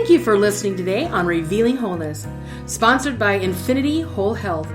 Thank you for listening today on Revealing Wholeness, sponsored by Infinity Whole Health.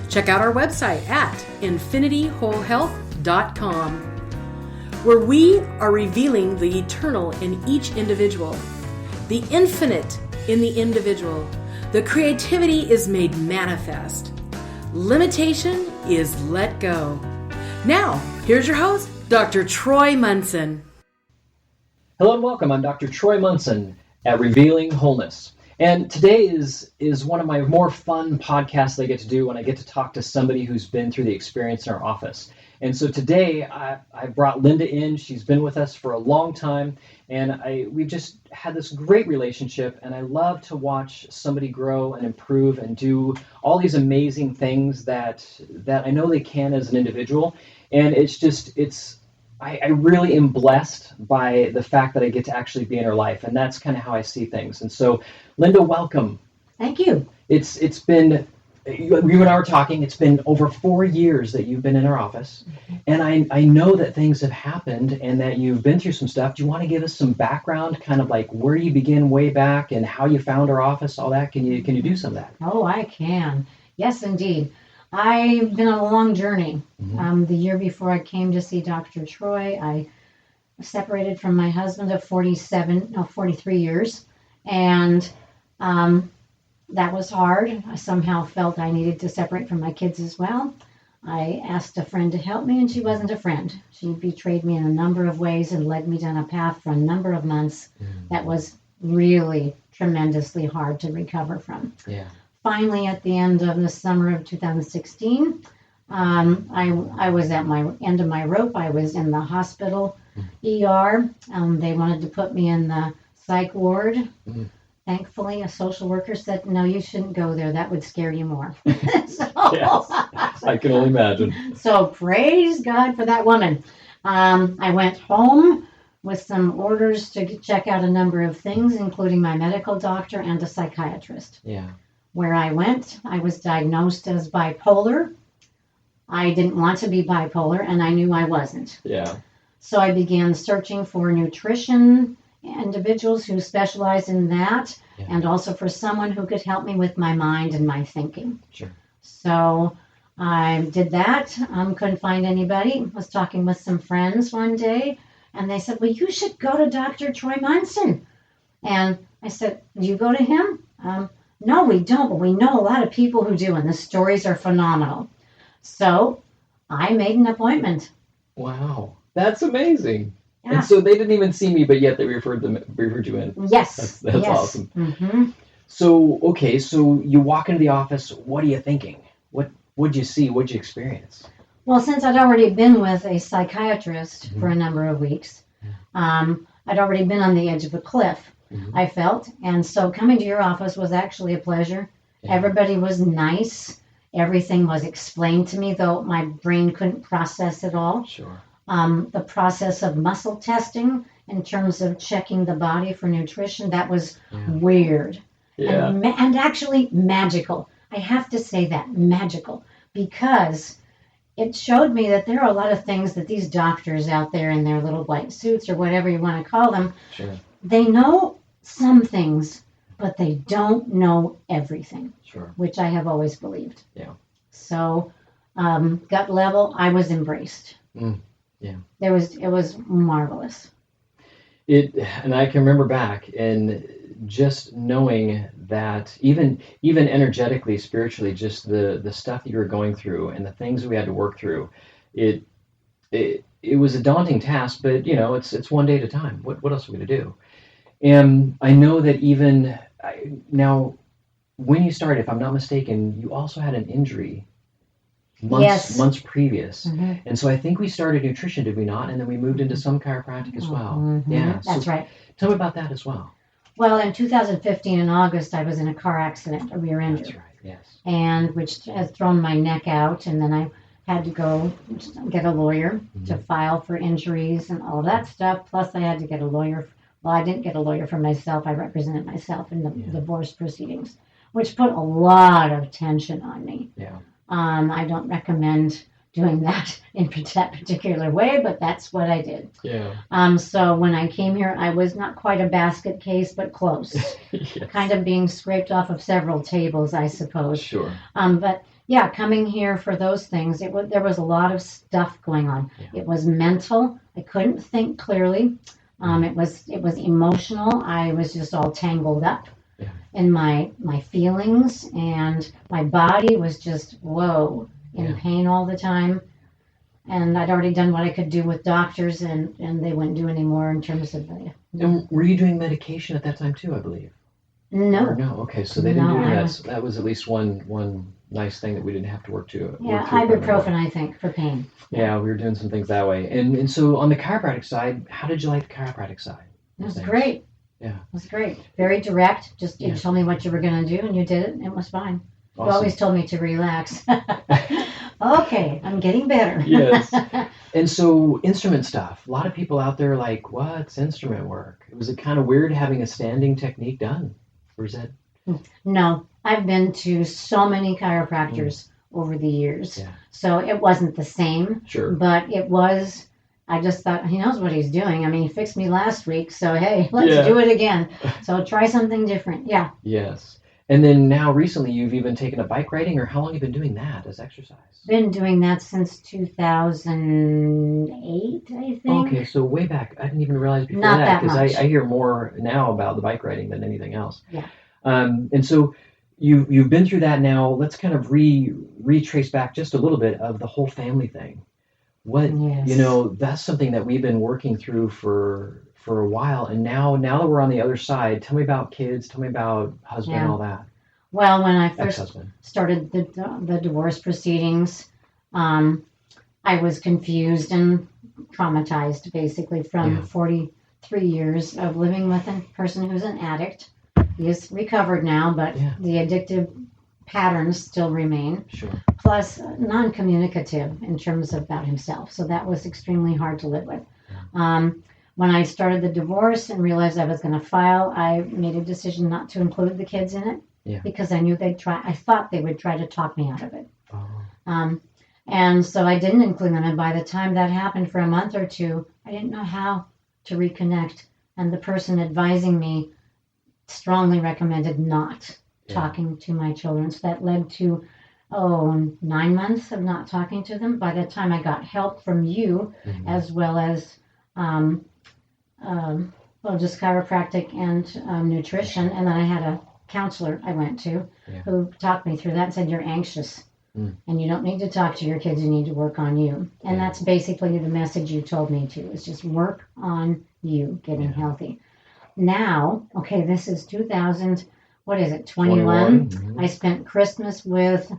Check out our website at infinityWholeHealth.com, where we are revealing the eternal in each individual, the infinite in the individual. The creativity is made manifest. Limitation is let go. Now, here's your host, Dr. Troy Munson. Hello and welcome. I'm Dr. Troy Munson at Revealing Wholeness. And today is one of my more fun podcasts I get to do when I get to talk to somebody who's been through the experience in our office. And so today I brought Linda in. She's been with us for a long time, and we've just had this great relationship, and I love to watch somebody grow and improve and do all these amazing things that I know they can as an individual. And I really am blessed by the fact that I get to actually be in her life, and that's kind of how I see things. And so, Linda, welcome. Thank you. It's been, you and I were talking, it's been over 4 years that you've been in our office, and I know that things have happened and that you've been through some stuff. Do you want to give us some background, kind of like where you begin way back and how you found our office, all that? Can you do some of that? Oh, I can. Yes, indeed. I've been on a long journey. The year before I came to see Dr. Troy, I separated from my husband of 43 years. And that was hard. I somehow felt I needed to separate from my kids as well. I asked a friend to help me, and she wasn't a friend. She betrayed me in a number of ways and led me down a path for a number of months that was really tremendously hard to recover from. Yeah. Finally, at the end of the summer of 2016, I was at my end of my rope. I was in the hospital ER. They wanted to put me in the psych ward. Thankfully, a social worker said, no, you shouldn't go there. That would scare you more. Yes, I can only imagine. So praise God for that woman. I went home with some orders to check out a number of things, including my medical doctor and a psychiatrist. Yeah. Where I went, I was diagnosed as bipolar. I didn't want to be bipolar, and I knew I wasn't. Yeah. So I began searching for nutrition individuals who specialize in that, and also for someone who could help me with my mind and my thinking. Sure. So I did that. Couldn't find anybody. Was talking with some friends one day, and they said, well, you should go to Dr. Troy Munson. And I said, do you go to him? No, we don't, but we know a lot of people who do, and the stories are phenomenal. So I made an appointment. Wow, that's amazing. Yeah. And so they didn't even see me, but yet they referred you in. Yes. That's yes. awesome. Mm-hmm. So, okay, so you walk into the office, what are you thinking? What'd you see? What'd you experience? Well, since I'd already been with a psychiatrist for a number of weeks, I'd already been on the edge of a cliff. I felt, and so coming to your office was actually a pleasure. Yeah. Everybody was nice. Everything was explained to me, though my brain couldn't process it all. Sure. The process of muscle testing in terms of checking the body for nutrition, that was weird. Yeah. And actually magical. I have to say that, magical, because it showed me that there are a lot of things that these doctors out there in their little white suits or whatever you want to call them, they know some things, but they don't know everything, which I have always believed. Yeah. So, gut level, I was embraced. Yeah. It was marvelous. And I can remember back and just knowing that even energetically, spiritually, just the stuff that you were going through and the things that we had to work through, it was a daunting task, but it's one day at a time. What else are we going to do? And I know that now, when you started, if I'm not mistaken, you also had an injury months previous. And so I think we started nutrition, did we not? And then we moved into some chiropractic as well. Yeah, that's right. Tell me about that as well. Well, in 2015, in August, I was in a car accident, a rear injury. That's right, yes. And which has thrown my neck out, and then I had to go get a lawyer to file for injuries and all that stuff. Plus, I had to get a lawyer. Well, I didn't get a lawyer for myself. I represented myself in the divorce proceedings, which put a lot of tension on me. Yeah. I don't recommend doing that in that particular way, but that's what I did. Yeah. So when I came here, I was not quite a basket case, but close. Yes. Kind of being scraped off of several tables, I suppose. Sure. But yeah, coming here for those things, there was a lot of stuff going on. Yeah. It was mental. I couldn't think clearly. It was emotional. I was just all tangled up in my feelings, and my body was just in pain all the time. And I'd already done what I could do with doctors, and they wouldn't do any more in terms of the. And were you doing medication at that time too, I believe? No. Or no. Okay, so they didn't do that. So that was at least one nice thing that we didn't have to work to. Yeah, ibuprofen, I think, for pain. Yeah, we were doing some things that way. And so on the chiropractic side, how did you like the chiropractic side? It was great. Yeah. It was great. Very direct. Just you told me what you were going to do, and you did it, and it was fine. Awesome. You always told me to relax. Okay, I'm getting better. Yes. And so instrument stuff. A lot of people out there are like, what's instrument work? Was it kind of weird having a standing technique done? Or is that? No, I've been to so many chiropractors over the years. Yeah. So it wasn't the same. Sure. But it was, I just thought, he knows what he's doing. I mean, he fixed me last week, so hey, let's do it again. So try something different. Yeah. Yes. And then now recently you've even taken up bike riding, or how long have you been doing that as exercise? Been doing that since 2008, I think. Okay, so way back. I didn't even realize before Not that, because much. I hear more now about the bike riding than anything else. Yeah. And so you've been through that now. Let's kind of retrace back just a little bit of the whole family thing. What that's something that we've been working through for a while, and now that we're on the other side, tell me about kids, tell me about husband, all that. Well, when I first started the divorce proceedings, I was confused and traumatized, basically, from 43 years of living with a person who's an addict. He is recovered now, but the addictive patterns still remain. Sure. Plus, non-communicative in terms of about himself. So that was extremely hard to live with. When I started the divorce and realized I was going to file, I made a decision not to include the kids in it because I knew I thought they would try to talk me out of it. Oh. And so I didn't include them. And by the time that happened for a month or two, I didn't know how to reconnect. And the person advising me strongly recommended not talking to my children. So that led to 9 months of not talking to them. By the time I got help from you, as well as just chiropractic and nutrition, and then I had a counselor I went to who talked me through that and said, you're anxious and you don't need to talk to your kids, you need to work on you. And that's basically the message you told me to, is just work on you getting healthy. Now, this is 21. I spent Christmas with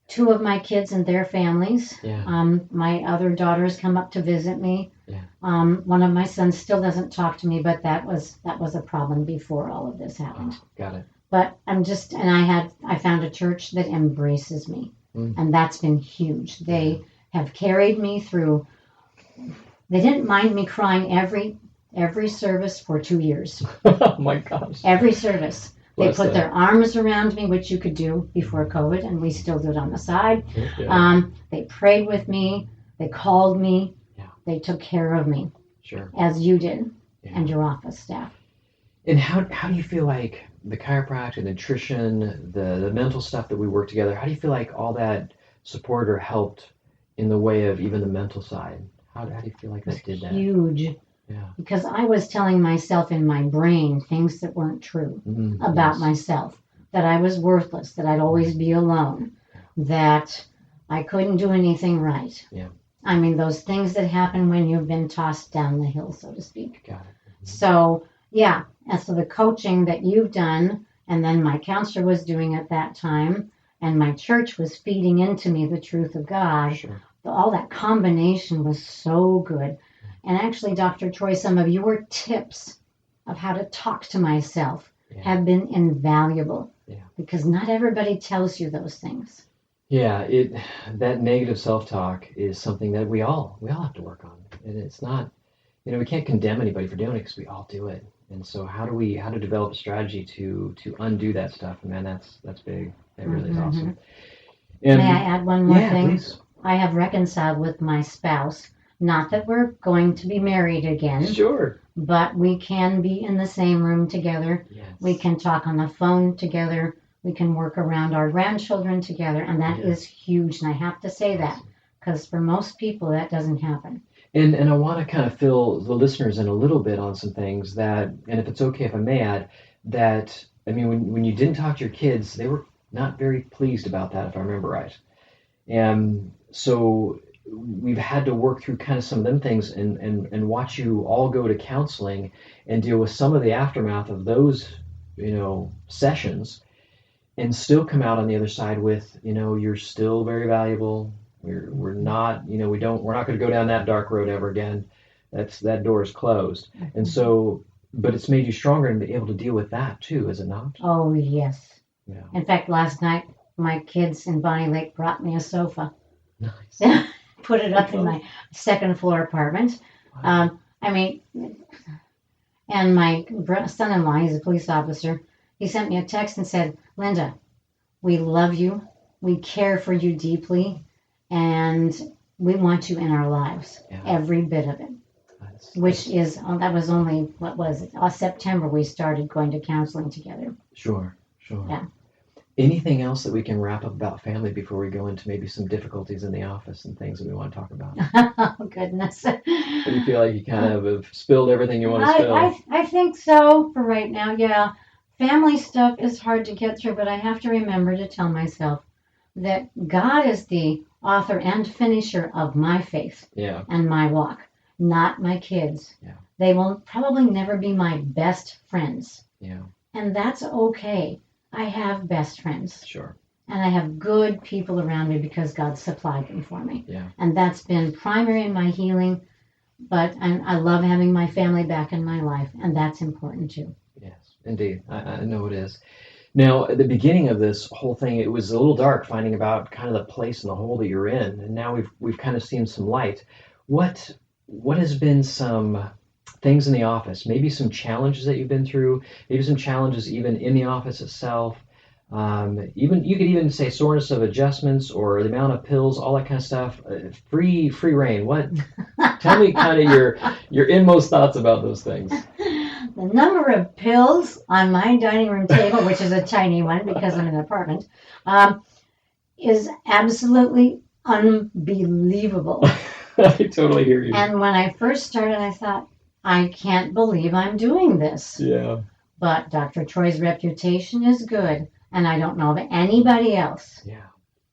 2 of my kids and their families. My other daughters come up to visit me. One of my sons still doesn't talk to me, but that was a problem before all of this happened. Got it. But I found a church that embraces me, and that's been huge. They have carried me through. They didn't mind me crying every service for 2 years. Oh my gosh. Every service. They put their arms around me, which you could do before COVID, and we still do it on the side. They prayed with me. They called me. They took care of me. Sure. As you did, and your office staff. And how do you feel like the chiropractic, the nutrition, the mental stuff that we work together, how do you feel like all that supported or helped in the way of even the mental side? How do you feel like that did that? Huge. Yeah. Because I was telling myself in my brain things that weren't true about myself, that I was worthless, that I'd always be alone, that I couldn't do anything right. Yeah. I mean, those things that happen when you've been tossed down the hill, so to speak. Got it. So, and so the coaching that you've done, and then my counselor was doing at that time, and my church was feeding into me the truth of God. Sure. All that combination was so good. And actually, Dr. Troy, some of your tips of how to talk to myself have been invaluable because not everybody tells you those things. Yeah, that negative self-talk is something that we all have to work on. And it's not, we can't condemn anybody for doing it because we all do it. And so how to develop a strategy to undo that stuff? And man, that's big. That really is awesome. And, may I add one more thing? Please. I have reconciled with my spouse. Not that we're going to be married again. Sure. But we can be in the same room together. Yes. We can talk on the phone together. We can work around our grandchildren together. And that is huge. And I have to say that because for most people, that doesn't happen. And I want to kind of fill the listeners in a little bit on some things that, and if it's okay if I may add, that, I mean, when you didn't talk to your kids, they were not very pleased about that, if I remember right. And so we've had to work through kind of some of them things and watch you all go to counseling and deal with some of the aftermath of those, sessions, and still come out on the other side with, you're still very valuable. We're not, we're not going to go down that dark road ever again. That door is closed. And so, but it's made you stronger and be able to deal with that too, is it not? Oh, yes. Yeah. In fact, last night, my kids in Bonnie Lake brought me a sofa. Nice. Put it up in my second floor apartment. Wow. And my son-in-law, he's a police officer, he sent me a text and said, Linda, we love you. We care for you deeply. And we want you in our lives, every bit of it. That was only, what was it? September we started going to counseling together. Sure. Yeah. Anything else that we can wrap up about family before we go into maybe some difficulties in the office and things that we want to talk about? Oh, goodness. Or do you feel like you kind of have spilled everything you want to spill? I think so for right now, yeah. Family stuff is hard to get through, but I have to remember to tell myself that God is the author and finisher of my faith and my walk, not my kids. Yeah. They will probably never be my best friends. Yeah. And that's okay. I have best friends. Sure. And I have good people around me because God supplied them for me. Yeah. And that's been primary in my healing. But I love having my family back in my life, and that's important too. Yes, indeed. I know it is. Now, at the beginning of this whole thing, it was a little dark finding about kind of the place and the hole that you're in, and now we've kind of seen some light. What has been some things in the office? Maybe some challenges that you've been through. Maybe some challenges even in the office itself. Even you could even say soreness of adjustments or the amount of pills, all that kind of stuff. Free reign. What? Tell me kind of your inmost thoughts about those things. The number of pills on my dining room table, which is a tiny one because I'm in an apartment, is absolutely unbelievable. I totally hear you. And when I first started, I thought, I can't believe I'm doing this. Yeah. But Dr. Troy's reputation is good, and I don't know of anybody else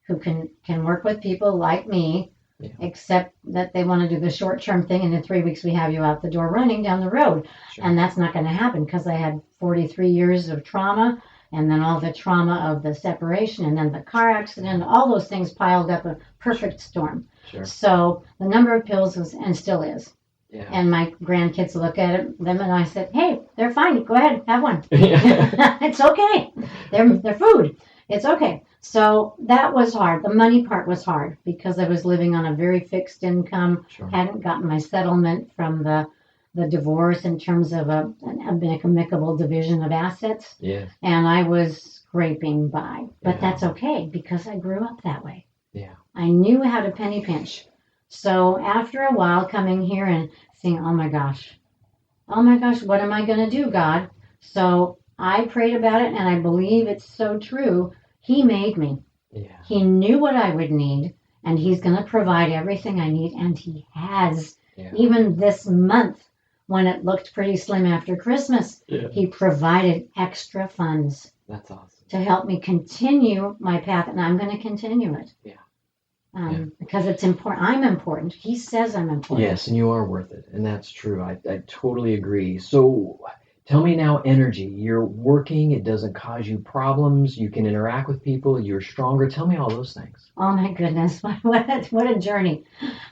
who can work with people like me, except that they want to do the short-term thing, and in 3 weeks we have you out the door running down the road. Sure. And that's not going to happen because I had 43 years of trauma, and then all the trauma of the separation, and then the car accident, all those things piled up, a perfect storm. Sure. So the number of pills was, and still is. Yeah. And my grandkids look at them, and I said, hey, they're fine. Go ahead, have one. It's okay. They're food. It's okay. So that was hard. The money part was hard because I was living on a very fixed income, hadn't gotten my settlement from the divorce in terms of an amicable division of assets. Yeah. And I was scraping by. But that's okay because I grew up that way. Yeah. I knew how to penny pinch. So after a while coming here and saying, oh my gosh, what am I going to do, God? So I prayed about it, and I believe it's so true. He made me. Yeah. He knew what I would need, and he's going to provide everything I need, and he has. Yeah. Even this month, when it looked pretty slim after Christmas, he provided extra funds. That's awesome. To help me continue my path, and I'm going to continue it. Yeah. Because it's important. I'm important. He says I'm important. Yes, and you are worth it. And that's true. I totally agree. So tell me now, energy. You're working. It doesn't cause you problems. You can interact with people. You're stronger. Tell me all those things. Oh, my goodness. What a journey.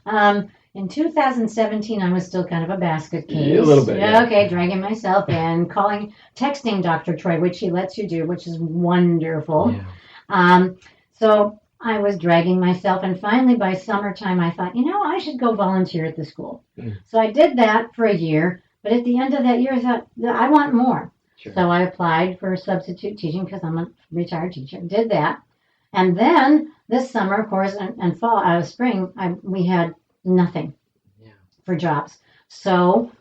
In 2017, I was still kind of a basket case. A little bit. Yeah. Okay, dragging myself in, texting Dr. Troy, which he lets you do, which is wonderful. Yeah. So I was dragging myself, and finally by summertime I thought, I should go volunteer at the school. So I did that for a year, but at the end of that year I thought, I want more. Sure. So I applied for substitute teaching because I'm a retired teacher. Did that, And then this summer, of course, and fall, spring, we had nothing Yeah. for jobs. So